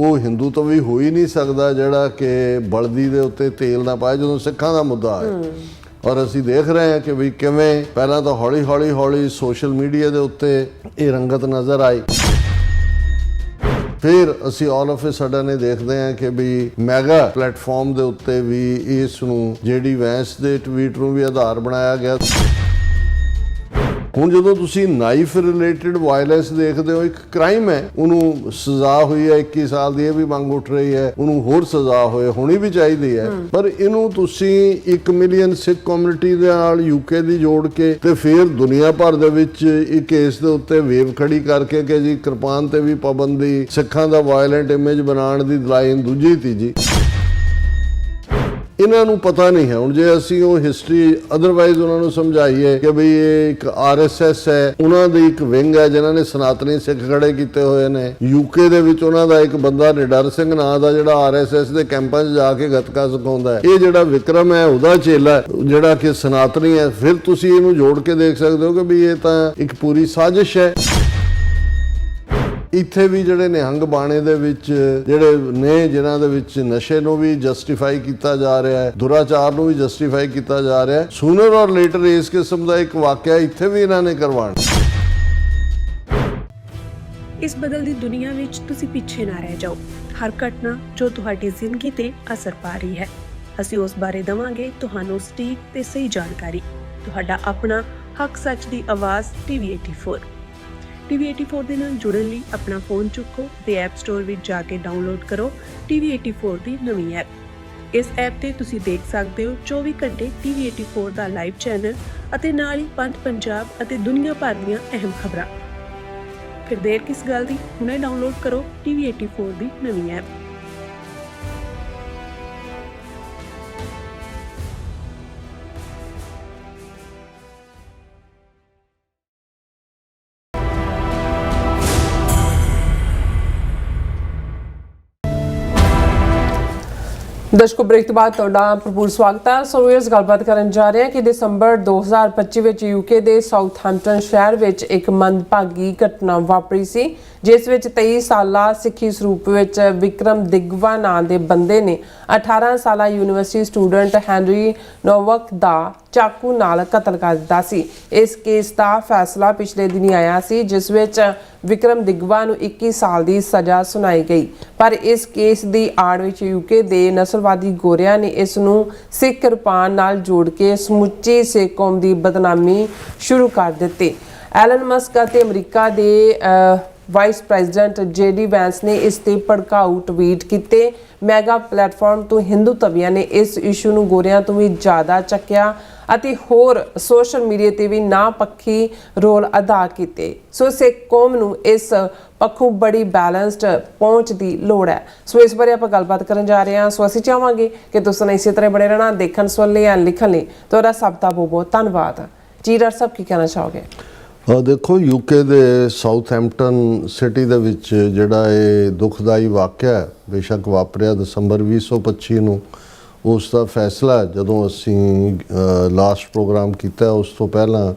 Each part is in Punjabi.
ਉਹ ਹਿੰਦੂ ਤੋਂ ਵੀ ਹੋ ਹੀ ਨਹੀਂ ਸਕਦਾ ਜਿਹੜਾ ਕਿ ਬਲਦੀ ਦੇ ਉੱਤੇ ਤੇਲ ਨਾ ਪਾਏ ਜਦੋਂ ਸਿੱਖਾਂ ਦਾ ਮੁੱਦਾ ਹੈ। ਔਰ ਅਸੀਂ ਦੇਖ ਰਹੇ ਹਾਂ ਕਿ ਵੀ ਕਿਵੇਂ ਪਹਿਲਾਂ ਤਾਂ ਹੌਲੀ ਸੋਸ਼ਲ ਮੀਡੀਆ ਦੇ ਉੱਤੇ ਇਹ ਰੰਗਤ ਨਜ਼ਰ ਆਈ, ਫਿਰ ਅਸੀਂ ਆਲ ਆਫ ਅ ਸਡਨ ਇਹ ਦੇਖਦੇ ਹਾਂ ਕਿ ਵੀ ਮੈਗਾ ਪਲੇਟਫਾਰਮ ਦੇ ਉੱਤੇ ਵੀ ਇਸ ਨੂੰ ਜਿਹੜੀ ਵੈਂਸ ਦੇ ਟਵੀਟ ਨੂੰ ਵੀ ਆਧਾਰ ਬਣਾਇਆ ਗਿਆ। ਹੁਣ ਜਦੋਂ ਤੁਸੀਂ ਨਾਈਫ ਰਿਲੇਟਡ ਵਾਇਲੈਂਸ ਦੇਖਦੇ ਹੋ, ਇੱਕ ਕ੍ਰਾਈਮ ਹੈ, ਉਹਨੂੰ ਸਜ਼ਾ ਹੋਈ ਹੈ 21 ਸਾਲ ਦੀ, ਇਹ ਵੀ ਮੰਗ ਉੱਠ ਰਹੀ ਹੈ ਉਹਨੂੰ ਹੋਰ ਸਜ਼ਾ ਹੋਣੀ ਵੀ ਚਾਹੀਦੀ ਹੈ। ਪਰ ਇਹਨੂੰ ਤੁਸੀਂ 1 ਮਿਲੀਅਨ ਸਿੱਖ ਕਮਿਊਨਿਟੀ ਦੇ ਨਾਲ ਯੂਕੇ ਦੀ ਜੋੜ ਕੇ ਤੇ ਫਿਰ ਦੁਨੀਆ ਭਰ ਦੇ ਵਿੱਚ ਇੱਕ ਕੇਸ ਦੇ ਉੱਤੇ ਵੇਵ ਖੜੀ ਕਰਕੇ ਕਿ ਜੀ ਕਿਰਪਾਨ ਤੇ ਵੀ ਪਾਬੰਦੀ, ਸਿੱਖਾਂ ਦਾ ਵਾਇਲੈਂਟ ਇਮੇਜ ਬਣਾਉਣ ਦੀ ਲਾਈਨ ਦੂਜੀ ਤੀਜੀ, ਇਹਨਾਂ ਨੂੰ ਪਤਾ ਨਹੀਂ ਹੈ। ਹੁਣ ਜੇ ਅਸੀਂ ਉਹ ਹਿਸਟਰੀ ਅਦਰਵਾਈਜ਼ ਉਹਨਾਂ ਨੂੰ ਸਮਝਾਈਏ ਕਿ ਬਈ ਇਹ ਇੱਕ RSS ਹੈ, ਉਹਨਾਂ ਦੀ ਇੱਕ ਵਿੰਗ ਹੈ ਜਿਨ੍ਹਾਂ ਨੇ ਸਨਾਤਨੀ ਸਿੱਖ ਖੜੇ ਕੀਤੇ ਹੋਏ ਨੇ ਯੂਕੇ ਦੇ ਵਿੱਚ, ਉਹਨਾਂ ਦਾ ਇੱਕ ਬੰਦਾ ਨਿਡਰ ਸਿੰਘ ਨਾਂ ਦਾ ਜਿਹੜਾ RSS ਦੇ ਕੈਂਪਾਂ 'ਚ ਜਾ ਕੇ ਗੱਤਕਾ ਸਿਖਾਉਂਦਾ ਹੈ, ਇਹ ਜਿਹੜਾ ਵਿਕਰਮ ਹੈ ਉਹਦਾ ਚੇਲਾ ਜਿਹੜਾ ਕਿ ਸਨਾਤਨੀ ਹੈ। ਫਿਰ ਤੁਸੀਂ ਇਹਨੂੰ ਜੋੜ ਕੇ ਦੇਖ ਸਕਦੇ ਹੋ ਕਿ ਵੀ ਇਹ ਤਾਂ ਇੱਕ ਪੂਰੀ ਸਾਜ਼ਿਸ਼ ਹੈ। ਇੱਥੇ ਵੀ ਜਿਹੜੇ ਨਿਹੰਗ ਬਾਣੇ ਦੇ ਵਿੱਚ ਜਿਹੜੇ ਨੇ ਜਿਨ੍ਹਾਂ ਦੇ ਵਿੱਚ ਨਸ਼ੇ ਨੂੰ ਵੀ ਜਸਟੀਫਾਈ ਕੀਤਾ ਜਾ ਰਿਹਾ ਹੈ, ਦੁਰਾਚਾਰ ਨੂੰ ਵੀ ਜਸਟੀਫਾਈ ਕੀਤਾ ਜਾ ਰਿਹਾ ਹੈ, ਸੂਨਰ ਔਰ ਲੇਟਰ ਇਸ ਕਿਸਮ ਦਾ ਇੱਕ ਵਾਕਿਆ ਇੱਥੇ ਵੀ ਇਹਨਾਂ ਨੇ ਕਰਵਾਉਣਾ। ਇਸ ਬਦਲਦੀ ਦੁਨੀਆ ਵਿੱਚ ਤੁਸੀਂ ਪਿੱਛੇ ਨਾ ਰਹਿ ਜਾਓ। ਹਰ ਘਟਨਾ ਜੋ ਤੁਹਾਡੀ ਜ਼ਿੰਦਗੀ ਤੇ ਅਸਰ ਪਾ ਰਹੀ ਹੈ, ਅਸੀਂ ਉਸ ਬਾਰੇ ਦਵਾਂਗੇ ਤੁਹਾਨੂੰ ਸਟੀਕ ਤੇ ਸਹੀ ਜਾਣਕਾਰੀ। ਤੁਹਾਡਾ ਆਪਣਾ ਹੱਕ ਸੱਚ ਦੀ ਆਵਾਜ਼ TV84 TV84 ਦੇ ਨਾਲ ਜੁੜਨ ਲਈ ਆਪਣਾ ਫੋਨ ਚੁੱਕੋ ਤੇ ਐਪ ਸਟੋਰ ਵਿੱਚ ਜਾ ਕੇ ਡਾਊਨਲੋਡ ਕਰੋ TV84 ਦੀ ਨਵੀਂ ਐਪ। ਇਸ ਐਪ ਤੇ ਤੁਸੀਂ ਦੇਖ ਸਕਦੇ ਹੋ 24 ਘੰਟੇ TV84 ਦਾ ਲਾਈਵ ਚੈਨਲ ਅਤੇ ਨਾਲ ਹੀ ਪੰਜ ਪੰਜਾਬ ਅਤੇ ਦੁਨੀਆ ਭਰ ਦੀਆਂ ਅਹਿਮ ਖਬਰਾਂ। ਫਿਰ ਦੇਰ ਕਿਸ ਗੱਲ ਦੀ, ਹੁਣੇ ਡਾਊਨਲੋਡ ਕਰੋ TV84 ਦੀ ਨਵੀਂ ਐਪ। ਦਰਸ਼ਕੋ, ਬ੍ਰੇਕ ਤੋਂ ਬਾਅਦ ਤੁਹਾਡਾ ਭਰਪੂਰ ਸਵਾਗਤ ਹੈ। ਸੋ ਇਸ ਗੱਲਬਾਤ ਕਰਨ ਜਾ ਰਹੇ ਹਾਂ ਕਿ ਦਸੰਬਰ 2025 ਵਿੱਚ ਯੂਕੇ ਦੇ ਸਾਊਥਹੈਂਪਟਨ ਸ਼ਹਿਰ ਵਿੱਚ ਇੱਕ ਮੰਦਭਾਗੀ ਘਟਨਾ ਵਾਪਰੀ ਸੀ, ਜਿਸ ਵਿੱਚ 23 ਸਾਲਾ ਸਿੱਖੀ ਸਰੂਪ ਵਿੱਚ ਵਿਕਰਮ ਦਿਗਵਾ ਨਾਂ ਦੇ ਬੰਦੇ ਨੇ 18 ਸਾਲਾ ਯੂਨੀਵਰਸਿਟੀ ਸਟੂਡੈਂਟ ਹੈਨਰੀ ਨੋਵਕ ਦਾ ਚਾਕੂ ਨਾਲ ਕਤਲ ਕਰ ਦਿੱਤਾ ਸੀ। ਇਸ ਕੇਸ ਦਾ ਫੈਸਲਾ ਪਿਛਲੇ ਦਿਨੀ ਆਇਆ ਸੀ, ਜਿਸ ਵਿੱਚ ਵਿਕਰਮ ਦਿਗਵਾ ਨੂੰ 21 ਸਾਲ ਦੀ ਸਜ਼ਾ ਸੁਣਾਈ ਗਈ। ਪਰ ਇਸ ਕੇਸ ਦੀ ਆੜ ਵਿੱਚ ਯੂਕੇ ਦੇ ਨਸਲਵਾਦੀ ਗੋਰਿਆਂ ਨੇ ਇਸ ਨੂੰ ਸਿੱਖ ਕਿਰਪਾਨ ਨਾਲ ਜੋੜ ਕੇ ਸਮੁੱਚੀ ਸਿੱਖ ਕੌਮ ਦੀ ਬਦਨਾਮੀ ਸ਼ੁਰੂ ਕਰ ਦਿੱਤੀ। ਐਲਨ ਮਸਕ ਅਤੇ ਅਮਰੀਕਾ ਦੇ ਵਾਈਸ ਪ੍ਰੈਜ਼ੀਡੈਂਟ JD ਵੈਂਸ ਨੇ ਇਸ ਤੇ ਭੜਕਾਊ ਟਵੀਟ ਕੀਤੇ। ਮੈਗਾ ਪਲੇਟਫਾਰਮ ਤੋਂ ਹਿੰਦੂ ਤਵੀਆਂ ਨੇ ਇਸ ਇਸ਼ੂ ਨੂੰ ਗੋਰਿਆਂ ਤੋਂ ਵੀ ਜ਼ਿਆਦਾ ਚੱਕਿਆ ਅਤੇ ਹੋਰ ਸੋਸ਼ਲ ਮੀਡੀਆ ਤੇ ਵੀ ਨਾ ਪੱਖੀ ਰੋਲ ਅਦਾ ਕੀਤੇ। ਸੋ ਸਿੱਖ ਕੌਮ ਨੂੰ ਇਸ ਪੱਖੋਂ ਬੜੀ ਬੈਲੈਂਸਡ ਪਹੁੰਚ ਦੀ ਲੋੜ ਹੈ। ਸੋ ਇਸ ਬਾਰੇ ਆਪਾਂ ਗੱਲਬਾਤ ਕਰਨ ਜਾ ਰਹੇ ਹਾਂ। ਸੋ ਅਸੀਂ ਚਾਹਾਂਗੇ ਕਿ ਤੁਸੀਂ ਇਸੇ ਤਰ੍ਹਾਂ ਬਣੇ ਰਹਿਣਾ, ਦੇਖਣ ਸੁਣਨ ਲਈ ਜਾਂ ਲਿਖਣ ਲਈ। ਤੁਹਾਡਾ ਸਭ ਦਾ ਬਹੁਤ ਬਹੁਤ ਧੰਨਵਾਦ। ਜੀ ਡਾਕਟਰ ਸਾਹਿਬ, ਕੀ ਕਹਿਣਾ ਚਾਹੋਗੇ? ਦੇਖੋ, ਯੂਕੇ ਦੇ ਸਾਊਥਹੈਂਪਟਨ ਸਿਟੀ ਦੇ ਵਿੱਚ ਜਿਹੜਾ ਇਹ ਦੁਖਦਾਈ ਵਾਕਿਆ ਬੇਸ਼ੱਕ ਵਾਪਰਿਆ ਦਸੰਬਰ 2025 ਨੂੰ, ਉਸ ਦਾ ਫੈਸਲਾ ਜਦੋਂ ਅਸੀਂ ਲਾਸਟ ਪ੍ਰੋਗਰਾਮ ਕੀਤਾ ਉਸ ਤੋਂ ਪਹਿਲਾਂ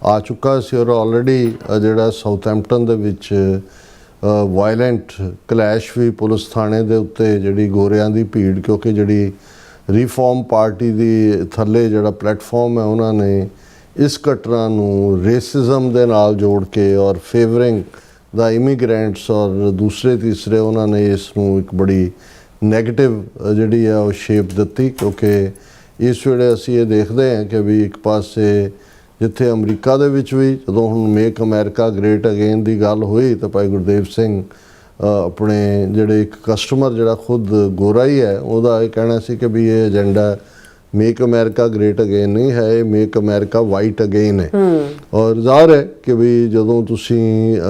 ਆ ਚੁੱਕਾ ਸੀ। ਔਰ ਆਲਰੇਡੀ ਜਿਹੜਾ ਸਾਊਥਹੈਂਪਟਨ ਦੇ ਵਿੱਚ ਵਾਇਲੈਂਟ ਕਲੈਸ਼ ਵੀ ਪੁਲਿਸ ਥਾਣੇ ਦੇ ਉੱਤੇ ਜਿਹੜੀ ਗੋਰਿਆਂ ਦੀ ਭੀੜ, ਕਿਉਂਕਿ ਜਿਹੜੀ ਰੀਫਾਰਮ ਪਾਰਟੀ ਦੀ ਥੱਲੇ ਜਿਹੜਾ ਪਲੇਟਫਾਰਮ ਹੈ, ਉਹਨਾਂ ਨੇ ਇਸ ਘਟਨਾ ਨੂੰ ਰੇਸਿਜ਼ਮ ਦੇ ਨਾਲ ਜੋੜ ਕੇ ਔਰ ਫੇਵਰਿੰਗ ਦਾ ਇਮੀਗ੍ਰੈਂਟਸ ਔਰ ਦੂਸਰੇ ਤੀਸਰੇ ਉਹਨਾਂ ਨੇ ਇਸ ਨੂੰ ਇੱਕ ਬੜੀ ਨੈਗੇਟਿਵ ਜਿਹੜੀ ਹੈ ਉਹ ਸ਼ੇਪ ਦਿੱਤੀ। ਕਿਉਂਕਿ ਇਸ ਵੇਲੇ ਅਸੀਂ ਇਹ ਦੇਖਦੇ ਹਾਂ ਕਿ ਵੀ ਇੱਕ ਪਾਸੇ ਜਿੱਥੇ ਅਮਰੀਕਾ ਦੇ ਵਿੱਚ ਵੀ ਜਦੋਂ ਹੁਣ ਮੇਕ ਅਮਰੀਕਾ ਗ੍ਰੇਟ ਅਗੇਨ ਦੀ ਗੱਲ ਹੋਈ ਤਾਂ ਭਾਈ ਗੁਰਦੇਵ ਸਿੰਘ ਆਪਣੇ ਜਿਹੜੇ ਇੱਕ ਕਸਟਮਰ ਜਿਹੜਾ ਖੁਦ ਗੋਰਾ ਹੀ ਹੈ, ਉਹਦਾ ਇਹ ਕਹਿਣਾ ਸੀ ਕਿ ਵੀ ਇਹ agenda make America great again ਨਹੀਂ ਹੈ, ਇਹ ਮੇਕ ਅਮਰੀਕਾ ਵਾਈਟ ਅਗੇਨ ਹੈ। ਔਰ ਜ਼ਾਹਰ ਹੈ ਕਿ ਵੀ ਜਦੋਂ ਤੁਸੀਂ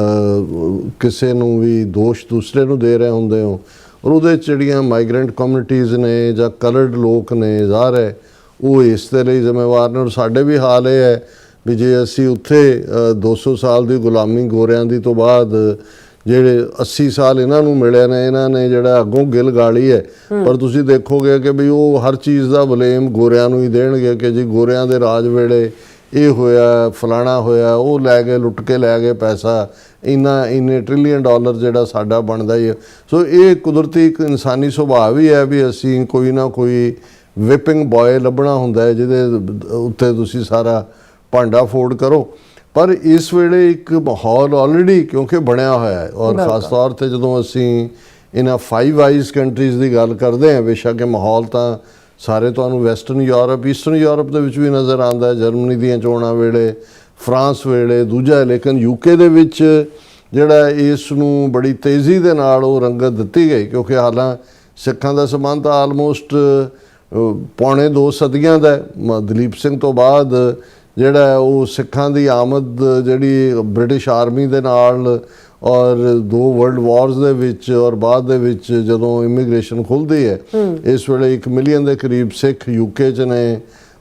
ਕਿਸੇ ਨੂੰ ਵੀ ਦੋਸ਼ ਦੂਸਰੇ ਨੂੰ ਦੇ ਰਹੇ ਹੁੰਦੇ ਹੋ ਔਰ ਉਹਦੇ 'ਚ ਜਿਹੜੀਆਂ ਮਾਈਗਰੈਂਟ ਕਮਿਊਨਿਟੀਜ਼ ਨੇ ਜਾਂ ਕਲਰਡ ਲੋਕ ਨੇ, ਜ਼ਾਹਰ ਹੈ ਉਹ ਇਸ ਦੇ ਲਈ ਜ਼ਿੰਮੇਵਾਰ ਨੇ। ਔਰ ਸਾਡੇ ਵੀ ਹਾਲ ਇਹ ਹੈ ਵੀ ਜੇ ਅਸੀਂ ਉੱਥੇ 200 ਸਾਲ ਦੀ ਗੁਲਾਮੀ ਗੋਰਿਆਂ ਦੀ ਤੋਂ ਬਾਅਦ ਜਿਹੜੇ 80 ਸਾਲ ਇਹਨਾਂ ਨੂੰ ਮਿਲੇ ਨੇ, ਇਹਨਾਂ ਨੇ ਜਿਹੜਾ ਅੱਗੋਂ ਗਿੱਲ ਗਾਲੀ ਹੈ। ਪਰ ਤੁਸੀਂ ਦੇਖੋਗੇ ਕਿ ਵੀ ਉਹ ਹਰ ਚੀਜ਼ ਦਾ ਬਲੇਮ ਗੋਰਿਆਂ ਨੂੰ ਹੀ ਦੇਣਗੇ ਕਿ ਜੀ ਗੋਰਿਆਂ ਦੇ ਰਾਜ ਵੇਲੇ ਇਹ ਹੋਇਆ ਫਲਾਣਾ ਹੋਇਆ, ਉਹ ਲੈ ਗਏ, ਲੁੱਟ ਕੇ ਲੈ ਗਏ ਪੈਸਾ, ਇੰਨੇ ਟ੍ਰਿਲੀਅਨ ਡਾਲਰ ਜਿਹੜਾ ਸਾਡਾ ਬਣਦਾ ਹੀ ਹੈ। ਸੋ ਇਹ ਕੁਦਰਤੀ ਇੱਕ ਇਨਸਾਨੀ ਸੁਭਾਅ ਵੀ ਹੈ ਵੀ ਅਸੀਂ ਕੋਈ ਨਾ ਕੋਈ ਵਿਪਿੰਗ ਬॉय ਲੱਭਣਾ ਹੁੰਦਾ ਹੈ ਜਿਹਦੇ ਉੱਤੇ ਤੁਸੀਂ ਸਾਰਾ ਭਾਂਡਾ ਫੋੜ ਕਰੋ। ਪਰ ਇਸ ਵੇਲੇ ਇੱਕ ਮਾਹੌਲ ਆਲਰੇਡੀ ਕਿਉਂਕਿ ਬਣਿਆ ਹੋਇਆ ਹੈ, ਔਰ ਖਾਸ ਤੌਰ 'ਤੇ ਜਦੋਂ ਅਸੀਂ ਇਹਨਾਂ 5 ਆਈਜ਼ ਕੰਟਰੀਜ਼ ਦੀ ਗੱਲ ਕਰਦੇ ਹਾਂ, ਬੇਸ਼ੱਕ ਇਹ ਮਾਹੌਲ ਤਾਂ ਸਾਰੇ ਤੁਹਾਨੂੰ ਵੈਸਟਰਨ ਯੂਰਪ, ਈਸਟਰਨ ਯੂਰਪ ਦੇ ਵਿੱਚ ਵੀ ਨਜ਼ਰ ਆਉਂਦਾ ਹੈ, ਜਰਮਨੀ ਦੀਆਂ ਚੋਣਾਂ ਵੇਲੇ, ਫਰਾਂਸ ਵੇਲੇ ਦੂਜਾ, ਲੇਕਿਨ UK ਦੇ ਵਿੱਚ ਜਿਹੜਾ ਇਸ ਨੂੰ ਬੜੀ ਤੇਜ਼ੀ ਦੇ ਨਾਲ ਉਹ ਰੰਗਤ ਦਿੱਤੀ ਗਈ ਕਿਉਂਕਿ ਹਾਲਾਂ ਸਿੱਖਾਂ ਦਾ ਸੰਬੰਧ ਤਾਂ ਆਲਮੋਸਟ ਪੌਣੇ 2 ਸਦੀਆਂ ਦਾ ਦਲੀਪ ਸਿੰਘ ਤੋਂ ਬਾਅਦ ਜਿਹੜਾ ਉਹ ਸਿੱਖਾਂ ਦੀ ਆਮਦ ਜਿਹੜੀ ਬ੍ਰਿਟਿਸ਼ ਆਰਮੀ ਦੇ ਨਾਲ ਔਰ 2 ਵਰਲਡ ਵਾਰਸ ਦੇ ਵਿੱਚ ਔਰ ਬਾਅਦ ਦੇ ਵਿੱਚ ਜਦੋਂ ਇਮੀਗ੍ਰੇਸ਼ਨ ਖੁੱਲ੍ਹਦੀ ਹੈ, ਇਸ ਵੇਲੇ 1 ਮਿਲੀਅਨ ਦੇ ਕਰੀਬ ਸਿੱਖ UK 'ਚ ਨੇ,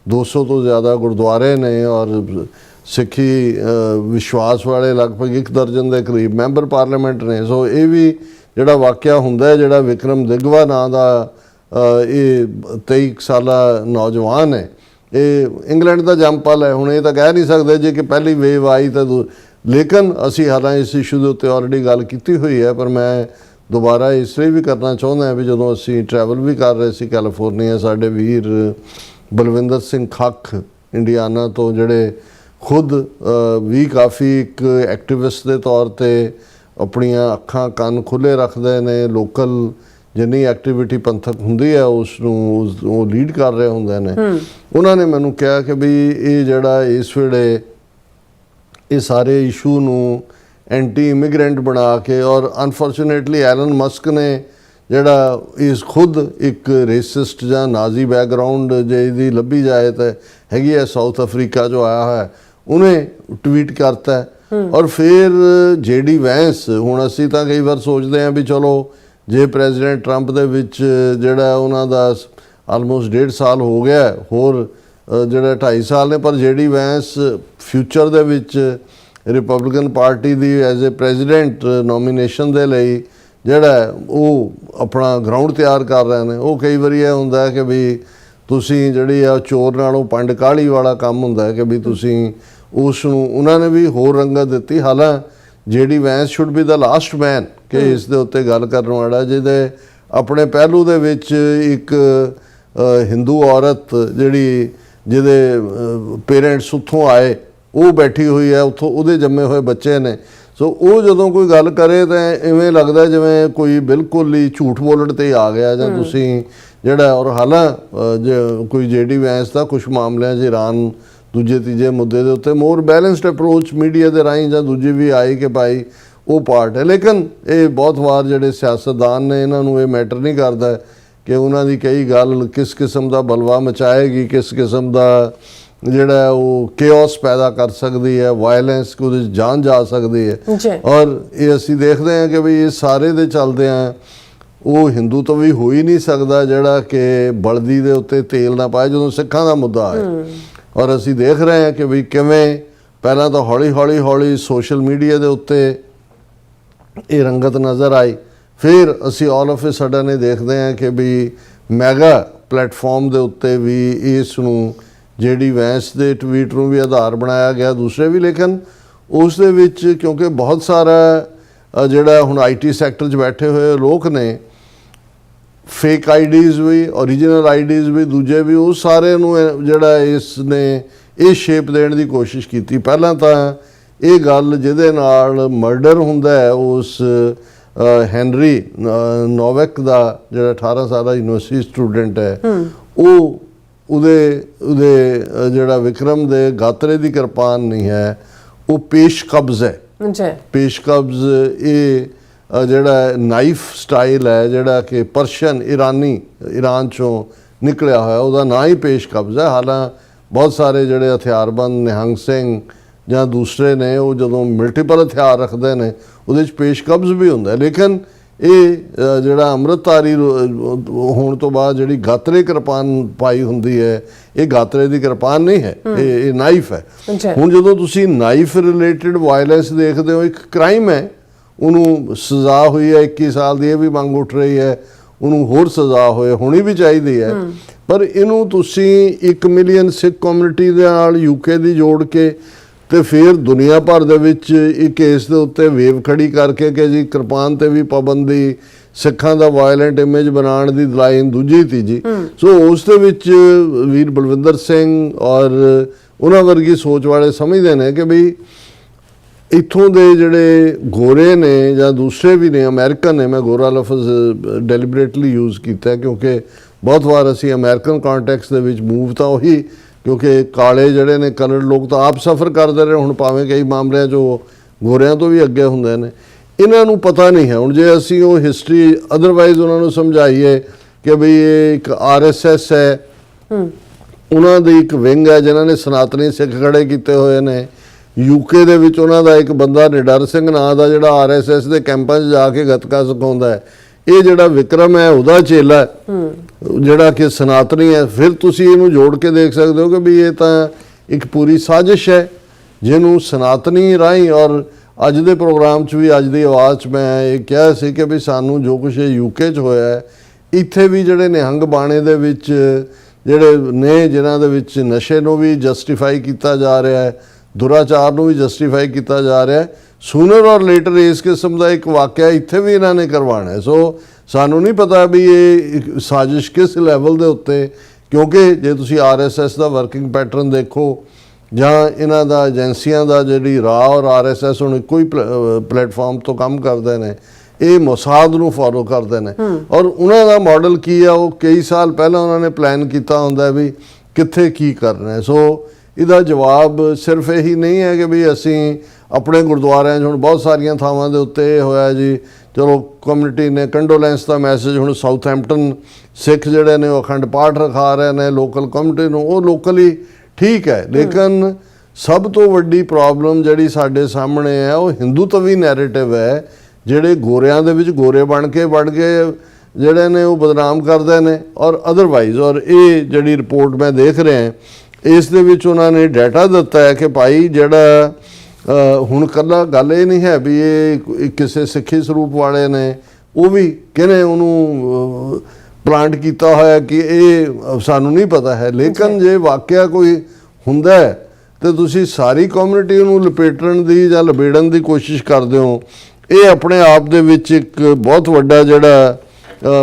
200 ਤੋਂ ਜ਼ਿਆਦਾ ਗੁਰਦੁਆਰੇ ਨੇ ਔਰ ਸਿੱਖੀ ਵਿਸ਼ਵਾਸ ਵਾਲੇ ਲਗਭਗ 1 ਦਰਜਨ ਦੇ ਕਰੀਬ ਮੈਂਬਰ ਪਾਰਲੀਮੈਂਟ ਨੇ। ਸੋ ਇਹ ਵੀ ਜਿਹੜਾ ਵਾਕਿਆ ਹੁੰਦਾ ਹੈ, ਜਿਹੜਾ ਵਿਕਰਮ ਦਿਗਵਾ ਨਾਂ ਦਾ ਇਹ 23 ਸਾਲਾ ਨੌਜਵਾਨ ਹੈ, ਇਹ ਇੰਗਲੈਂਡ ਦਾ ਜੰਮਪਲ ਹੈ। ਹੁਣ ਇਹ ਤਾਂ ਕਹਿ ਨਹੀਂ ਸਕਦੇ ਜੇ ਕਿ ਪਹਿਲੀ ਵੇਵ ਆਈ ਤਾਂ ਲੇਕਿਨ ਅਸੀਂ ਹਾਲਾਂ ਇਸ ਇਸ਼ੂ ਦੇ ਉੱਤੇ ਆਲਰੇਡੀ ਗੱਲ ਕੀਤੀ ਹੋਈ ਹੈ, ਪਰ ਮੈਂ ਦੁਬਾਰਾ ਇਸ ਲਈ ਵੀ ਕਰਨਾ ਚਾਹੁੰਦਾ ਵੀ ਜਦੋਂ ਅਸੀਂ ਟਰੈਵਲ ਵੀ ਕਰ ਰਹੇ ਸੀ ਕੈਲੀਫੋਰਨੀਆ, ਸਾਡੇ ਵੀਰ ਬਲਵਿੰਦਰ ਸਿੰਘ ਖੱਖ ਇੰਡੀਆਨਾ ਤੋਂ ਜਿਹੜੇ ਖੁਦ ਵੀ ਕਾਫੀ ਇੱਕ ਐਕਟਿਵਿਸਟ ਦੇ ਤੌਰ 'ਤੇ ਆਪਣੀਆਂ ਅੱਖਾਂ ਕੰਨ ਖੁੱਲ੍ਹੇ ਰੱਖਦੇ ਨੇ, ਲੋਕਲ ਜਿੰਨੀ ਐਕਟੀਵਿਟੀ ਪੰਥਕ ਹੁੰਦੀ ਹੈ ਉਸ ਨੂੰ ਉਹ ਲੀਡ ਕਰ ਰਹੇ ਹੁੰਦੇ ਨੇ। ਉਹਨਾਂ ਨੇ ਮੈਨੂੰ ਕਿਹਾ ਕਿ ਵੀ ਇਹ ਜਿਹੜਾ ਇਸ ਵੇਲੇ ਇਹ ਸਾਰੇ ਇਸ਼ੂ ਨੂੰ ਐਂਟੀ ਇਮੀਗ੍ਰੈਂਟ ਬਣਾ ਕੇ ਔਰ ਅਨਫੋਰਚੂਨੇਟਲੀ ਐਲਨ ਮਸਕ ਨੇ ਜਿਹੜਾ ਇਸ ਖੁਦ ਇੱਕ ਰੇਸਿਸਟ ਜਾਂ ਨਾਜ਼ੀ ਬੈਕਗਰਾਊਂਡ ਜੇ ਇਹਦੀ ਲੱਭੀ ਜਾਏ ਤਾਂ ਹੈਗੀ ਹੈ, ਸਾਊਥ ਅਫਰੀਕਾ 'ਚੋਂ ਆਇਆ ਹੋਇਆ, ਉਹਨੇ ਟਵੀਟ ਕਰਤਾ ਔਰ ਫਿਰ JD ਵੈਂਸ। ਹੁਣ ਅਸੀਂ ਤਾਂ ਕਈ ਵਾਰ ਸੋਚਦੇ ਹਾਂ ਵੀ ਚਲੋ ਜੇ ਪ੍ਰੈਜ਼ੀਡੈਂਟ ਟਰੰਪ ਦੇ ਵਿੱਚ ਜਿਹੜਾ ਉਹਨਾਂ ਦਾ ਆਲਮੋਸਟ 1.5 ਸਾਲ ਹੋ ਗਿਆ, ਹੋਰ ਜਿਹੜਾ 2.5 ਸਾਲ ਨੇ, ਪਰ JD ਵੈਂਸ ਫਿਊਚਰ ਦੇ ਵਿੱਚ Republican party the as a president nomination ਦੇ ਲਈ ਜਿਹੜਾ ਉਹ ਆਪਣਾ ਗਰਾਊਂਡ ਤਿਆਰ ਕਰ ਰਹੇ ਨੇ। ਉਹ ਕਈ ਵਾਰੀ ਇਹ ਹੁੰਦਾ ਹੈ ਕਿ ਵੀ ਤੁਸੀਂ ਜਿਹੜੀ ਆ ਚੋਰ ਨਾਲੋਂ ਪੰਡ ਕਾਹਲੀ ਵਾਲਾ ਕੰਮ ਹੁੰਦਾ ਹੈ ਕਿ ਵੀ ਤੁਸੀਂ ਉਸ ਨੂੰ, ਉਹਨਾਂ ਨੇ ਵੀ ਹੋਰ ਰੰਗਤ ਦਿੱਤੀ। ਹਾਲਾਂ JD Vance should be the last man ਕਿ ਇਸ ਦੇ ਉੱਤੇ ਗੱਲ ਕਰਨ ਵਾਲਾ ਜਿਹਦੇ ਆਪਣੇ ਪਹਿਲੂ ਦੇ ਵਿੱਚ ਇੱਕ ਹਿੰਦੂ ਔਰਤ ਜਿਹੜੀ ਜਿਹਦੇ ਪੇਰੈਂਟਸ ਉੱਥੋਂ ਆਏ, ਉਹ ਬੈਠੀ ਹੋਈ ਹੈ, ਉੱਥੋਂ ਉਹਦੇ ਜੰਮੇ ਹੋਏ ਬੱਚੇ ਨੇ। ਸੋ ਉਹ ਜਦੋਂ ਕੋਈ ਗੱਲ ਕਰੇ ਤਾਂ ਇਵੇਂ ਲੱਗਦਾ ਜਿਵੇਂ ਕੋਈ ਬਿਲਕੁਲ ਹੀ ਝੂਠ ਬੋਲਣ 'ਤੇ ਆ ਗਿਆ ਜਾਂ ਤੁਸੀਂ ਜਿਹੜਾ। ਔਰ ਹਾਲਾਂ ਕੋਈ JD ਵੈਂਸ ਦਾ ਕੁਛ ਮਾਮਲਿਆਂ 'ਚ ਇਰਾਨ ਦੂਜੇ ਤੀਜੇ ਮੁੱਦੇ ਦੇ ਉੱਤੇ ਮੋਰ ਬੈਲੈਂਸਡ ਅਪਰੋਚ ਮੀਡੀਆ ਦੇ ਰਾਹੀਂ ਜਾਂ ਦੂਜੀ ਵੀ ਆਈ ਕਿ ਭਾਈ ਉਹ ਪਾਰਟ ਹੈ। ਲੇਕਿਨ ਇਹ ਬਹੁਤ ਵਾਰ ਜਿਹੜੇ ਸਿਆਸਤਦਾਨ ਨੇ ਇਹਨਾਂ ਨੂੰ ਇਹ ਮੈਟਰ ਨਹੀਂ ਕਰਦਾ ਕਿ ਉਹਨਾਂ ਦੀ ਕਈ ਗੱਲ ਕਿਸ ਕਿਸਮ ਦਾ ਬਲਵਾ ਮਚਾਏਗੀ, ਕਿਸ ਕਿਸਮ ਦਾ ਜਿਹੜਾ ਉਹ ਕੇਓਸ ਪੈਦਾ ਕਰ ਸਕਦੀ ਹੈ, ਵਾਇਲੈਂਸ ਉਹਦੇ 'ਚ ਜਾਨ ਜਾ ਸਕਦੀ ਹੈ। ਔਰ ਇਹ ਅਸੀਂ ਦੇਖਦੇ ਹਾਂ ਕਿ ਵੀ ਇਹ ਸਾਰੇ ਦੇ ਚੱਲਦੇ ਆ ਉਹ ਹਿੰਦੂ ਤੋਂ ਵੀ ਹੋ ਹੀ ਨਹੀਂ ਸਕਦਾ ਜਿਹੜਾ ਕਿ ਬਲਦੀ ਦੇ ਉੱਤੇ ਤੇਲ ਨਾ ਪਾਏ ਜਦੋਂ ਸਿੱਖਾਂ ਦਾ ਮੁੱਦਾ ਹੈ। ਔਰ ਅਸੀਂ ਦੇਖ ਰਹੇ ਹਾਂ ਕਿ ਵੀ ਕਿਵੇਂ ਪਹਿਲਾਂ ਤਾਂ ਹੌਲੀ ਸੋਸ਼ਲ ਮੀਡੀਆ ਦੇ ਉੱਤੇ ਇਹ ਰੰਗਤ ਨਜ਼ਰ ਆਈ, ਫਿਰ ਅਸੀਂ ਆਲ ਆਫ ਏ ਸਡਨ ਇਹ ਦੇਖਦੇ ਹਾਂ ਕਿ ਵੀ ਮੈਗਾ ਪਲੇਟਫਾਰਮ ਦੇ ਉੱਤੇ ਵੀ ਇਸ ਨੂੰ JD ਵੈਂਸ ਦੇ ਟਵੀਟ ਨੂੰ ਵੀ ਆਧਾਰ ਬਣਾਇਆ ਗਿਆ, ਦੂਸਰੇ ਵੀ। ਲੇਕਿਨ ਉਸ ਦੇ ਵਿੱਚ ਕਿਉਂਕਿ ਬਹੁਤ ਸਾਰਾ ਜਿਹੜਾ ਹੁਣ IT ਸੈਕਟਰ 'ਚ ਬੈਠੇ ਹੋਏ ਲੋਕ ਨੇ, ਫੇਕ ਆਈਡੀਜ਼ ਵੀ, ਓਰੀਜਨਲ ਆਈਡੀਜ਼ ਵੀ, ਦੂਜੇ ਵੀ, ਉਹ ਸਾਰੇ ਨੂੰ ਜਿਹੜਾ ਇਸ ਨੇ ਇਹ ਸ਼ੇਪ ਦੇਣ ਦੀ ਕੋਸ਼ਿਸ਼ ਕੀਤੀ। ਪਹਿਲਾਂ ਤਾਂ ਇਹ ਗੱਲ ਜਿਹਦੇ ਨਾਲ ਮਰਡਰ ਹੁੰਦਾ ਹੈ ਉਸ ਹੈਨਰੀ ਨੋਵੈਕ ਦਾ ਜਿਹੜਾ 18 ਸਾਲਾ ਯੂਨੀਵਰਸਿਟੀ ਸਟੂਡੈਂਟ ਹੈ, ਉਹਦੇ ਜਿਹੜਾ ਵਿਕਰਮ ਦੇ ਗਾਤਰੇ ਦੀ ਕਿਰਪਾਨ ਨਹੀਂ ਹੈ, ਉਹ ਪੇਸ਼ ਕਬਜ਼ ਹੈ। ਪੇਸ਼ ਕਬਜ਼ ਇਹ ਜਿਹੜਾ ਨਾਈਫ ਸਟਾਈਲ ਹੈ ਜਿਹੜਾ ਕਿ ਪਰਸ਼ੀਅਨ ਇਰਾਨ ਚੋਂ ਨਿਕਲਿਆ ਹੋਇਆ, ਉਹਦਾ ਨਾਂ ਹੀ ਪੇਸ਼ ਕਬਜ਼ ਹੈ। ਹਾਲਾਂ ਬਹੁਤ ਸਾਰੇ ਜਿਹੜੇ ਹਥਿਆਰਬੰਦ ਨਿਹੰਗ ਸਿੰਘ ਜਾਂ ਦੂਸਰੇ ਨੇ ਉਹ ਜਦੋਂ ਮਲਟੀਪਲ ਹਥਿਆਰ ਰੱਖਦੇ ਨੇ ਉਹਦੇ 'ਚ ਪੇਸ਼ ਕਬਜ਼ ਵੀ ਹੁੰਦਾ। ਲੇਕਿਨ ਇਹ ਜਿਹੜਾ ਅੰਮ੍ਰਿਤਧਾਰੀ ਹੋਣ ਤੋਂ ਬਾਅਦ ਜਿਹੜੀ ਗਾਤਰੇ ਕਿਰਪਾਨ ਪਾਈ ਹੁੰਦੀ ਹੈ, ਇਹ ਗਾਤਰੇ ਦੀ ਕਿਰਪਾਨ ਨਹੀਂ ਹੈ, ਇਹ ਨਾਈਫ ਹੈ। ਹੁਣ ਜਦੋਂ ਤੁਸੀਂ ਨਾਈਫ ਰਿਲੇਟਡ ਵਾਇਲੈਂਸ ਦੇਖਦੇ ਹੋ, ਇੱਕ ਕ੍ਰਾਈਮ ਹੈ, ਉਹਨੂੰ ਸਜ਼ਾ ਹੋਈ ਹੈ 21 ਸਾਲ ਦੀ, ਇਹ ਵੀ ਮੰਗ ਉੱਠ ਰਹੀ ਹੈ ਉਹਨੂੰ ਹੋਰ ਸਜ਼ਾ ਹੋਣੀ ਵੀ ਚਾਹੀਦੀ ਹੈ। ਪਰ ਇਹਨੂੰ ਤੁਸੀਂ 1 ਮਿਲੀਅਨ ਸਿੱਖ ਕਮਿਊਨਿਟੀ ਦੇ ਨਾਲ ਯੂਕੇ ਦੀ ਜੋੜ ਕੇ ਤੇ ਫਿਰ ਦੁਨੀਆ ਭਰ ਦੇ ਵਿੱਚ ਇਹ ਕੇਸ ਦੇ ਉੱਤੇ ਵੇਵ ਖੜੀ ਕਰਕੇ ਕਿ ਜੀ ਕਿਰਪਾਨ ਤੇ ਵੀ ਪਾਬੰਦੀ, ਸਿੱਖਾਂ ਦਾ ਵਾਇਲੈਂਟ ਇਮੇਜ ਬਣਾਉਣ ਦੀ ਲਾਈਨ ਦੂਜੀ ਤੀਜੀ। ਸੋ ਉਸ ਦੇ ਵਿੱਚ ਵੀਰ ਬਲਵਿੰਦਰ ਸਿੰਘ ਔਰ ਉਹਨਾਂ ਵਰਗੀ ਸੋਚ ਵਾਲੇ ਸਮਝਦੇ ਨੇ ਕਿ ਬਈ ਇੱਥੋਂ ਦੇ ਜਿਹੜੇ ਗੋਰੇ ਨੇ ਜਾਂ ਦੂਸਰੇ ਵੀ ਨੇ, ਅਮਰੀਕਨ ਨੇ, ਮੈਂ ਗੋਰਾ ਲਫ਼ਜ਼ ਡੈਲੀਬਰੇਟਲੀ ਯੂਜ਼ ਕੀਤਾ ਕਿਉਂਕਿ ਬਹੁਤ ਵਾਰ ਅਸੀਂ ਅਮਰੀਕਨ ਕੰਟੈਕਸਟ ਦੇ ਵਿੱਚ ਮੂਵ ਤਾਂ ਉਹੀ, ਕਿਉਂਕਿ ਕਾਲੇ ਜਿਹੜੇ ਨੇ ਕਲਰਡ ਲੋਕ ਤਾਂ ਆਪ ਸਫਰ ਕਰਦੇ ਰਹੇ, ਹੁਣ ਭਾਵੇਂ ਕਈ ਮਾਮਲਿਆਂ 'ਚ ਉਹ ਗੋਰਿਆਂ ਤੋਂ ਵੀ ਅੱਗੇ ਹੁੰਦੇ ਨੇ। ਇਹਨਾਂ ਨੂੰ ਪਤਾ ਨਹੀਂ ਹੈ। ਹੁਣ ਜੇ ਅਸੀਂ ਉਹ ਹਿਸਟਰੀ ਅਦਰਵਾਈਜ਼ ਉਹਨਾਂ ਨੂੰ ਸਮਝਾਈਏ ਕਿ ਬਈ ਇਹ ਇੱਕ RSS ਹੈ, ਉਹਨਾਂ ਦੀ ਇੱਕ ਵਿੰਗ ਹੈ ਜਿਨ੍ਹਾਂ ਨੇ ਸਨਾਤਨੀ ਸਿੱਖ ਖੜੇ ਕੀਤੇ ਹੋਏ ਨੇ। ਯੂਕੇ ਦੇ ਵਿੱਚ ਉਹਨਾਂ ਦਾ ਇੱਕ ਬੰਦਾ ਨਿਡਰ ਸਿੰਘ ਨਾਂ ਦਾ ਜਿਹੜਾ RSS ਦੇ ਕੈਂਪਾਂ 'ਚ ਜਾ ਕੇ ਗੱਤਕਾ ਸਿਖਾਉਂਦਾ ਹੈ। ਇਹ ਜਿਹੜਾ ਵਿਕਰਮ ਹੈ ਉਹਦਾ ਚੇਲਾ ਜਿਹੜਾ ਕਿ ਸਨਾਤਨੀ ਹੈ। ਫਿਰ ਤੁਸੀਂ ਇਹਨੂੰ ਜੋੜ ਕੇ ਦੇਖ ਸਕਦੇ ਹੋ ਕਿ ਵੀ ਇਹ ਤਾਂ ਇੱਕ ਪੂਰੀ ਸਾਜ਼ਿਸ਼ ਹੈ ਜਿਹਨੂੰ ਸਨਾਤਨੀ ਰਾਹੀਂ, ਔਰ ਅੱਜ ਦੇ ਪ੍ਰੋਗਰਾਮ 'ਚ ਵੀ, ਅੱਜ ਦੀ ਆਵਾਜ਼ 'ਚ ਮੈਂ ਇਹ ਕਿਹਾ ਸੀ ਕਿ ਵੀ ਸਾਨੂੰ ਜੋ ਕੁਛ ਇਹ ਯੂਕੇ 'ਚ ਹੋਇਆ ਹੈ, ਇੱਥੇ ਵੀ ਜਿਹੜੇ ਨਿਹੰਗ ਬਾਣੇ ਦੇ ਵਿੱਚ ਜਿਹੜੇ ਨੇ ਜਿਨ੍ਹਾਂ ਦੇ ਵਿੱਚ ਨਸ਼ੇ ਨੂੰ ਵੀ ਜਸਟੀਫਾਈ ਕੀਤਾ ਜਾ ਰਿਹਾ ਹੈ, ਦੁਰਾਚਾਰ ਨੂੰ ਵੀ ਜਸਟੀਫਾਈ ਕੀਤਾ ਜਾ ਰਿਹਾ ਹੈ, ਸੂਨਰ ਔਰ ਲੇਟਰ ਇਸ ਕਿਸਮ ਦਾ ਇੱਕ ਵਾਕਿਆ ਇੱਥੇ ਵੀ ਇਹਨਾਂ ਨੇ ਕਰਵਾਉਣਾ ਹੈ। ਸੋ ਸਾਨੂੰ ਨਹੀਂ ਪਤਾ ਵੀ ਇਹ ਸਾਜ਼ਿਸ਼ ਕਿਸ ਲੈਵਲ ਦੇ ਉੱਤੇ, ਕਿਉਂਕਿ ਜੇ ਤੁਸੀਂ RSS ਦਾ ਵਰਕਿੰਗ ਪੈਟਰਨ ਦੇਖੋ ਜਾਂ ਇਹਨਾਂ ਦਾ ਏਜੰਸੀਆਂ ਦਾ ਜਿਹੜੀ ਰਾਹ ਔਰ RSS ਹੁਣ ਇੱਕੋ ਹੀ ਪਲੇਟਫਾਰਮ ਤੋਂ ਕੰਮ ਕਰਦੇ ਨੇ, ਇਹ ਮੋਸਾਦ ਨੂੰ ਫੋਲੋ ਕਰਦੇ ਨੇ। ਔਰ ਉਹਨਾਂ ਦਾ ਮਾਡਲ ਕੀ ਆ, ਉਹ ਕਈ ਸਾਲ ਪਹਿਲਾਂ ਉਹਨਾਂ ਨੇ ਪਲਾਨ ਕੀਤਾ ਹੁੰਦਾ ਵੀ ਕਿੱਥੇ ਕੀ ਕਰਨਾ ਹੈ। ਸੋ ਇਹਦਾ ਜਵਾਬ ਸਿਰਫ ਇਹੀ ਨਹੀਂ ਹੈ ਕਿ ਵੀ ਅਸੀਂ ਆਪਣੇ ਗੁਰਦੁਆਰਿਆਂ 'ਚ, ਹੁਣ ਬਹੁਤ ਸਾਰੀਆਂ ਥਾਵਾਂ ਦੇ ਉੱਤੇ ਇਹ ਹੋਇਆ ਜੀ, ਚਲੋ ਕਮਿਊਨਿਟੀ ਨੇ ਕੰਡੋਲੈਂਸ ਦਾ ਮੈਸੇਜ, ਹੁਣ ਸਾਊਥਹੈਂਪਟਨ ਸਿੱਖ ਜਿਹੜੇ ਨੇ ਉਹ ਅਖੰਡ ਪਾਠ ਰਖਾ ਰਹੇ ਨੇ ਲੋਕਲ ਕਮਿਊਨਿਟੀ ਨੂੰ, ਉਹ ਲੋਕਲੀ ਠੀਕ ਹੈ। ਲੇਕਿਨ ਸਭ ਤੋਂ ਵੱਡੀ ਪ੍ਰੋਬਲਮ ਜਿਹੜੀ ਸਾਡੇ ਸਾਹਮਣੇ ਹੈ ਉਹ ਹਿੰਦੂਤਵੀ ਨੈਰੇਟਿਵ ਹੈ, ਜਿਹੜੇ ਗੋਰਿਆਂ ਦੇ ਵਿੱਚ ਗੋਰੇ ਬਣ ਕੇ ਵੜ ਗਏ ਜਿਹੜੇ ਨੇ ਉਹ ਬਦਨਾਮ ਕਰਦੇ ਨੇ ਔਰ ਅਦਰਵਾਈਜ਼। ਔਰ ਇਹ ਜਿਹੜੀ ਰਿਪੋਰਟ ਮੈਂ ਦੇਖ ਰਿਹਾ ਇਸ ਦੇ ਵਿੱਚ ਉਹਨਾਂ ਨੇ ਡਾਟਾ ਦਿੱਤਾ ਹੈ ਕਿ ਭਾਈ ਜਿਹੜਾ ਹੁਣ ਕੱਲਾ ਗੱਲ ਇਹ ਨਹੀਂ ਹੈ ਵੀ ਇਹ ਕਿਸੇ ਸਿੱਖੀ ਸਰੂਪ ਵਾਲੇ ਨੇ, ਉਹ ਵੀ ਕਿਹਨੇ ਉਹਨੂੰ ਪਲਾਂਟ ਕੀਤਾ ਹੋਇਆ ਕਿ ਇਹ ਸਾਨੂੰ ਨਹੀਂ ਪਤਾ ਹੈ। ਲੇਕਿਨ ਜੇ ਵਾਕਿਆ ਕੋਈ ਹੁੰਦਾ ਹੈ ਤੇ ਤੁਸੀਂ ਸਾਰੀ ਕਮਿਊਨਿਟੀ ਨੂੰ ਲਪੇਟਣ ਦੀ ਜਾਂ ਲਬੇੜਨ ਦੀ ਕੋਸ਼ਿਸ਼ ਕਰਦੇ ਹੋ, ਇਹ ਆਪਣੇ ਆਪ ਦੇ ਵਿੱਚ ਇੱਕ ਬਹੁਤ ਵੱਡਾ ਜਿਹੜਾ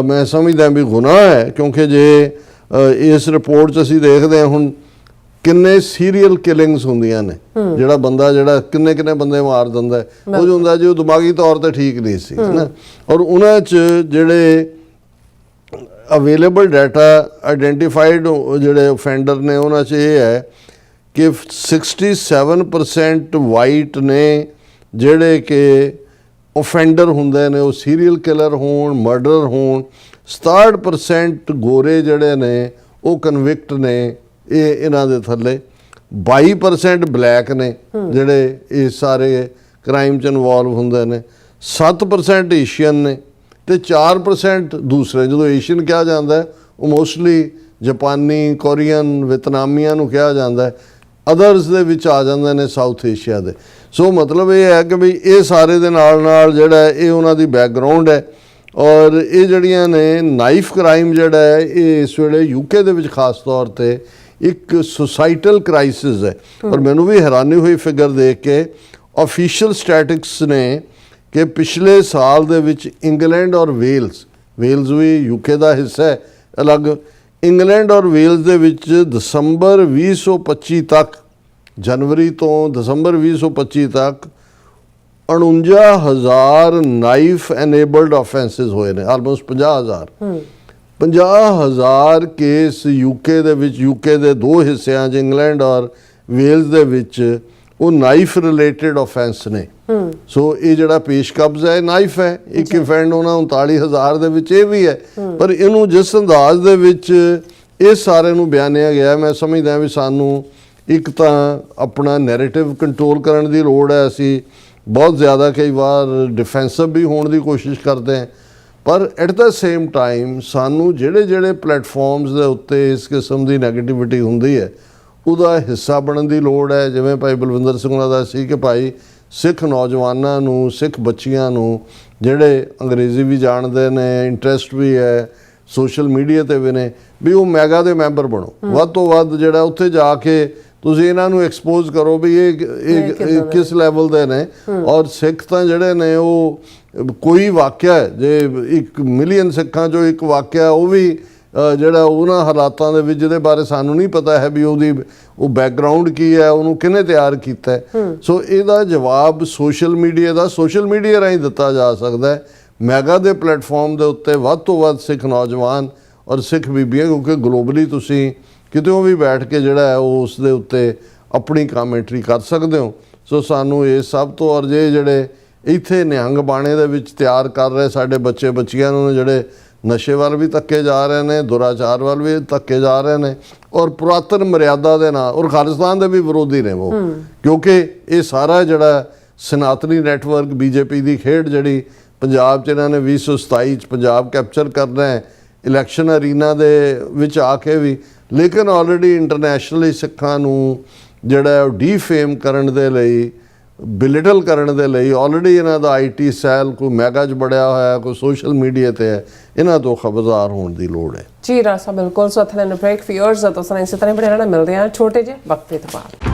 ਮੈਂ ਸਮਝਦਾ ਵੀ ਗੁਨਾਹ ਹੈ। ਕਿਉਂਕਿ ਜੇ ਇਸ ਰਿਪੋਰਟ 'ਚ ਅਸੀਂ ਦੇਖਦੇ ਹਾਂ ਹੁਣ ਕਿੰਨੇ ਸੀਰੀਅਲ ਕਿਲਿੰਗਸ ਹੁੰਦੀਆਂ ਨੇ, ਜਿਹੜਾ ਬੰਦਾ ਜਿਹੜਾ ਕਿੰਨੇ ਬੰਦੇ ਮਾਰ ਦਿੰਦਾ ਹੈ, ਉਹ ਜੋ ਹੁੰਦਾ ਜੀ ਉਹ ਦਿਮਾਗੀ ਤੌਰ ਤੇ ਠੀਕ ਨਹੀਂ ਸੀ ਨਾ। ਔਰ ਉਹਨਾਂ 'ਚ ਜਿਹੜੇ ਅਵੇਲੇਬਲ ਡਾਟਾ ਆਈਡੈਂਟੀਫਾਈਡ ਜਿਹੜੇ offender ਨੇ ਉਹਨਾਂ 'ਚ ਇਹ ਹੈ ਕਿ 67% ਵਾਈਟ ਨੇ ਜਿਹੜੇ ਕਿ offender ਹੁੰਦੇ ਨੇ, ਉਹ ਸੀਰੀਅਲ ਕਿਲਰ ਹੋਣ, ਮਰਡਰ ਹੋਣ। 67% ਗੋਰੇ ਜਿਹੜੇ ਨੇ ਉਹ ਕਨਵਿਕਟ ਨੇ ਇਹਨਾਂ ਦੇ ਥੱਲੇ। 22% ਬਲੈਕ ਨੇ ਜਿਹੜੇ ਇਸ ਸਾਰੇ ਕ੍ਰਾਈਮ 'ਚ ਇਨਵੋਲਵ ਹੁੰਦੇ ਨੇ। 7% ਏਸ਼ੀਅਨ ਨੇ ਤੇ 4% ਦੂਸਰੇ। ਜਦੋਂ ਏਸ਼ੀਅਨ ਕਿਹਾ ਜਾਂਦਾ ਹੈ ਉਹ ਮੋਸਟਲੀ ਜਾਪਾਨੀ, ਕੋਰੀਅਨ, ਵਿਤਨਾਮੀਆਂ ਨੂੰ ਕਿਹਾ ਜਾਂਦਾ ਹੈ। ਅਦਰਸ ਦੇ ਵਿੱਚ ਆ ਜਾਂਦੇ ਨੇ ਸਾਊਥ ਏਸ਼ੀਆ ਦੇ। ਸੋ ਮਤਲਬ ਇਹ ਹੈ ਕਿ ਵੀ ਇਹ ਸਾਰੇ ਦੇ ਨਾਲ ਜਿਹੜਾ ਇਹ ਉਹਨਾਂ ਦੀ ਬੈਕਗਰਾਉਂਡ ਹੈ। ਔਰ ਇਹ ਜਿਹੜੀਆਂ ਨੇ ਨਾਈਫ ਕ੍ਰਾਈਮ ਜਿਹੜਾ ਹੈ ਇਹ ਇਸ ਵੇਲੇ ਯੂਕੇ ਦੇ ਵਿੱਚ ਖਾਸ ਤੌਰ ਤੇ ਇੱਕ ਸੋਸਾਈਟਲ ਕ੍ਰਾਈਸਿਸ ਹੈ। ਔਰ ਮੈਨੂੰ ਵੀ ਹੈਰਾਨੀ ਹੋਈ ਫਿਗਰ ਦੇਖ ਕੇ, ਆਫੀਸ਼ੀਅਲ ਸਟੈਟਿਕਸ ਨੇ ਕਿ ਪਿਛਲੇ ਸਾਲ ਦੇ ਵਿੱਚ ਇੰਗਲੈਂਡ ਔਰ ਵੇਲਸ ਵੀ ਯੂਕੇ ਦਾ ਹਿੱਸਾ ਹੈ ਅਲੱਗ, ਇੰਗਲੈਂਡ ਔਰ ਵੇਲਸ ਦੇ ਵਿੱਚ ਦਸੰਬਰ 2025 ਤੱਕ, ਜਨਵਰੀ ਤੋਂ ਦਸੰਬਰ 2025 ਤੱਕ 49,000 ਨਾਈਫ ਐਨੇਬਲਡ ਆਫੈਂਸਿਸ ਹੋਏ ਨੇ, ਆਲਮੋਸਟ 50,000 ਕੇਸ ਯੂਕੇ ਦੇ ਵਿੱਚ, ਯੂਕੇ ਦੇ ਦੋ ਹਿੱਸਿਆਂ 'ਚ ਇੰਗਲੈਂਡ ਔਰ ਵੇਲਸ ਦੇ ਵਿੱਚ ਉਹ ਨਾਈਫ ਰਿਲੇਟਡ ਆਫੈਂਸ ਨੇ। ਸੋ ਇਹ ਜਿਹੜਾ ਪੇਸ਼ ਕਬਜ਼ ਹੈ ਨਾਈਫ ਹੈ, ਇੱਕ ਇਫੈਂਡ ਉਹਨਾਂ 39,000 ਦੇ ਵਿੱਚ ਇਹ ਵੀ ਹੈ। ਪਰ ਇਹਨੂੰ ਜਿਸ ਅੰਦਾਜ਼ ਦੇ ਵਿੱਚ ਇਹ ਸਾਰੇ ਨੂੰ ਬਿਆਨਿਆ ਗਿਆ, ਮੈਂ ਸਮਝਦਾ ਵੀ ਸਾਨੂੰ ਇੱਕ ਤਾਂ ਆਪਣਾ ਨੈਰੇਟਿਵ ਕੰਟਰੋਲ ਕਰਨ ਦੀ ਲੋੜ ਹੈ। ਅਸੀਂ ਬਹੁਤ ਜ਼ਿਆਦਾ ਕਈ ਵਾਰ ਡਿਫੈਂਸਿਵ ਵੀ ਹੋਣ ਦੀ ਕੋਸ਼ਿਸ਼ ਕਰਦੇ ਹਾਂ, ਪਰ ਐਟ ਦ ਸੇਮ ਟਾਈਮ ਸਾਨੂੰ ਜਿਹੜੇ ਪਲੇਟਫਾਰਮਸ ਦੇ ਉੱਤੇ ਇਸ ਕਿਸਮ ਦੀ ਨੈਗੇਟਿਵਿਟੀ ਹੁੰਦੀ ਹੈ ਉਹਦਾ ਹਿੱਸਾ ਬਣਨ ਦੀ ਲੋੜ ਹੈ। ਜਿਵੇਂ ਭਾਈ ਬਲਵਿੰਦਰ ਸਿੰਘ ਉਹਨਾਂ ਦਾ ਸੀ ਕਿ ਭਾਈ ਸਿੱਖ ਨੌਜਵਾਨਾਂ ਨੂੰ, ਸਿੱਖ ਬੱਚੀਆਂ ਨੂੰ ਜਿਹੜੇ ਅੰਗਰੇਜ਼ੀ ਵੀ ਜਾਣਦੇ ਨੇ, ਇੰਟਰਸਟ ਵੀ ਹੈ, ਸੋਸ਼ਲ ਮੀਡੀਆ ਤੇ ਵੀ ਨੇ ਵੀ ਉਹ ਮੈਗਾ ਦੇ ਮੈਂਬਰ ਬਣੋ, ਵੱਧ ਤੋਂ ਵੱਧ ਜਿਹੜਾ ਉੱਥੇ ਜਾ ਕੇ ਤੁਸੀਂ ਇਹਨਾਂ ਨੂੰ ਐਕਸਪੋਜ਼ ਕਰੋ ਵੀ ਇਹ ਕਿਸ ਲੈਵਲ ਦੇ ਨੇ। ਔਰ ਸਿੱਖ ਤਾਂ ਜਿਹੜੇ ਨੇ ਉਹ ਕੋਈ ਵਾਕਿਆ ਜੇ 1 ਮਿਲੀਅਨ ਸਿੱਖਾਂ ਚੋਂ ਇੱਕ ਵਾਕਿਆ ਉਹ ਵੀ ਜਿਹੜਾ ਉਹਨਾਂ ਹਾਲਾਤਾਂ ਦੇ ਵਿੱਚ ਜਿਹਦੇ ਬਾਰੇ ਸਾਨੂੰ ਨਹੀਂ ਪਤਾ ਹੈ ਵੀ ਉਹ ਬੈਕਗਰਾਉਂਡ ਕੀ ਹੈ, ਉਹਨੂੰ ਕਿਹਨੇ ਤਿਆਰ ਕੀਤਾ ਹੈ। ਸੋ ਇਹਦਾ ਜਵਾਬ ਸੋਸ਼ਲ ਮੀਡੀਆ ਰਾਹੀਂ ਦਿੱਤਾ ਜਾ ਸਕਦਾ ਹੈ। ਮੈਗਾ ਦੇ ਪਲੇਟਫਾਰਮ ਦੇ ਉੱਤੇ ਵੱਧ ਤੋਂ ਵੱਧ ਸਿੱਖ ਨੌਜਵਾਨ ਔਰ ਸਿੱਖ ਬੀਬੀਆਂ, ਕਿਉਂਕਿ ਗਲੋਬਲੀ ਤੁਸੀਂ ਕਿਤੇੋਂ ਵੀ ਬੈਠ ਕੇ ਜਿਹੜਾ ਹੈ ਉਹ ਉਸ ਦੇ ਉੱਤੇ ਆਪਣੀ ਕਾਮੈਂਟਰੀ ਕਰ ਸਕਦੇ ਹੋ। ਸੋ ਸਾਨੂੰ ਇਹ ਸਭ ਤੋਂ ਔਰ ਜਿਹੜੇ ਇੱਥੇ ਨਿਹੰਗ ਬਾਣੇ ਦੇ ਵਿੱਚ ਤਿਆਰ ਕਰ ਰਹੇ ਸਾਡੇ ਬੱਚੇ ਬੱਚੀਆਂ ਨੂੰ ਜਿਹੜੇ ਨਸ਼ੇ ਵੱਲ ਵੀ ਧੱਕੇ ਜਾ ਰਹੇ ਨੇ, ਦੁਰਾਚਾਰ ਵੱਲ ਵੀ ਧੱਕੇ ਜਾ ਰਹੇ ਨੇ ਔਰ ਪੁਰਾਤਨ ਮਰਿਆਦਾ ਦੇ ਨਾਲ ਔਰ ਖਾਲਿਸਤਾਨ ਦੇ ਵੀ ਵਿਰੋਧੀ ਨੇ ਉਹ, ਕਿਉਂਕਿ ਇਹ ਸਾਰਾ ਜਿਹੜਾ ਸਨਾਤਨੀ ਨੈਟਵਰਕ ਬੀਜੇਪੀ ਦੀ ਖੇਡ ਜਿਹੜੀ ਪੰਜਾਬ 'ਚ ਇਹਨਾਂ ਨੇ 2027 'ਚ ਪੰਜਾਬ ਕੈਪਚਰ ਕਰਨਾ ਹੈ ਇਲੈਕਸ਼ਨ ਅਰੀਨਾ ਦੇ ਵਿੱਚ ਆ ਕੇ ਵੀ, ਲੇਕਿਨ ਆਲਰੇਡੀ ਇੰਟਰਨੈਸ਼ਨਲੀ ਸਿੱਖਾਂ ਨੂੰ ਜਿਹੜਾ ਉਹ ਡੀਫੇਮ ਕਰਨ ਦੇ ਲਈ, ਬਿਲਿਟਲ ਕਰਨ ਦੇ ਲਈ ਆਲਰੇਡੀ ਇਹਨਾਂ ਦਾ IT ਸੈੱਲ ਕੋਈ ਮੈਗਾ 'ਚ ਬੜਿਆ ਹੋਇਆ, ਕੋਈ ਸੋਸ਼ਲ ਮੀਡੀਆ ਤੇ ਹੈ। ਇਹਨਾਂ ਤੋਂ ਖਬਰਦਾਰ ਹੋਣ ਦੀ ਲੋੜ ਹੈ। ਜੀ ਰਾਸਾ ਬਿਲਕੁਲ। ਸੋ ਅਥਲੈਨ ਬ੍ਰੇਕ ਫਿਅਰਸ ਤੋਂ ਸਨ ਇਸੇ ਤਰ੍ਹਾਂ ਬੜੇ ਰਹਿਣਾ ਮਿਲਦੇ ਆ ਛੋਟੇ ਜਿਹੇ ਵਕਤ ਤੋਂ ਬਾਅਦ।